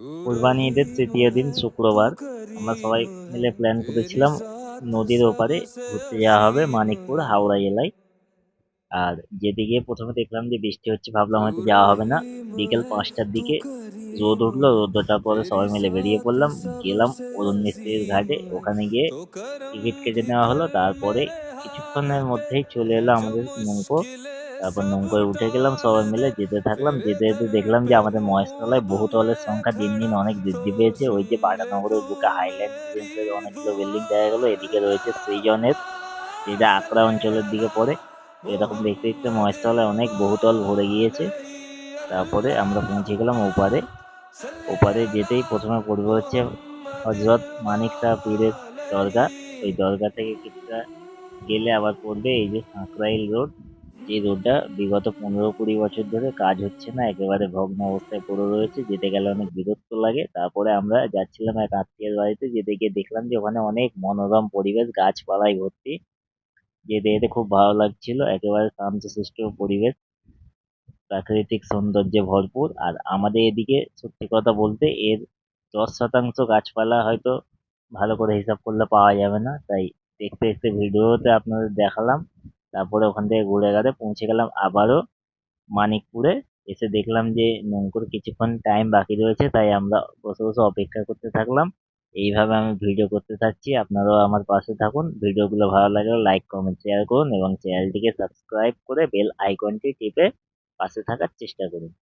কোরবানি ঈদের তৃতীয় দিন শুক্রবার আমরা সবাই মিলে প্ল্যান করেছিলাম নদীর ওপারে ঘুরতে যাওয়া হবে মানিকপুর হাওড়া জেলায়। আর যেদিকে প্রথমে দেখলাম যে বৃষ্টি হচ্ছে ভাবলাম হয়তো যাওয়া হবে না। বিকেল 5টার দিকে রোদ উঠলো, রোদ ওঠার পরে সবাই মিলে বেরিয়ে পড়লাম। গেলাম অরুণ মিস্ত্রির ঘাটে, ওখানে গিয়ে টিকিট কেটে নেওয়া হলো। তারপরে কিছুক্ষণের মধ্যেই চলে এলো আমাদের নৌকো। তারপর নৌকোয় উঠে গেলাম সবাই মিলে, যেতে থাকলাম। যেতে যেতে দেখলাম যে আমাদের মহেশতলায় বহুতলের সংখ্যা দিন দিন অনেক বৃদ্ধি পেয়েছে। ওই যে বাটানগরের বুকে হাইল্যান্ড রেঞ্জের অনেকগুলো বিল্ডিং দেখা গেলো। এদিকে রয়েছে সৃজনের, যেটা আকরা অঞ্চলের দিকে পড়ে। তো এরকম দেখতে দেখতে মহেশতলায় অনেক বহুতল ভরে গিয়েছে। তারপরে আমরা পৌঁছে গেলাম ওপারে। ওপারে যেতেই প্রথমে পড়বে হচ্ছে হজরত মানিক শাহ পীরের দরগা। ওই দরগা থেকে কিছুটা গেলে আবার পড়বে এই যে সাঁকরাইল রোড। যে রোডটা বিগত 15-20 বছর ধরে কাজ হচ্ছে না, একেবারে ভগ্ন অবস্থায় পড়ে রয়েছে, যেতে গেলে অনেক বিরক্ত লাগে। তারপরে আমরা যাচ্ছিলাম এক আত্মীয়ের বাড়িতে, যেতে গিয়ে দেখলাম যে ওখানে অনেক মনোরম পরিবেশ, গাছপালায় ভর্তি। যেতে যেতে খুব ভালো লাগছিল, একেবারে শান্তশিষ্ট পরিবেশ, প্রাকৃতিক সৌন্দর্যে ভরপুর। আর আমাদের এদিকে সত্যি কথা বলতে এর 10% গাছপালা হয়তো ভালো করে হিসাব করলে পাওয়া যাবে না। তাই দেখতে দেখতে ভিডিওতে আপনাদের দেখালাম। তারপরে ওখান থেকে ঘুরে ঘাড়ে পৌঁছে গেলাম আবারও মানিকপুরে। এসে দেখলাম যে নৌকোর কিছুক্ষণ টাইম বাকি রয়েছে, তাই আমরা বসে বসে অপেক্ষা করতে থাকলাম। এইভাবে আমি ভিডিও করতে থাকছি, আপনারাও আমার পাশে থাকুন। ভিডিওগুলো ভালো লাগলে লাইক কমেন্ট শেয়ার করুন এবং চ্যানেলটিকে সাবস্ক্রাইব করে বেল আইকনটি টিপে পাশে থাকার চেষ্টা করুন।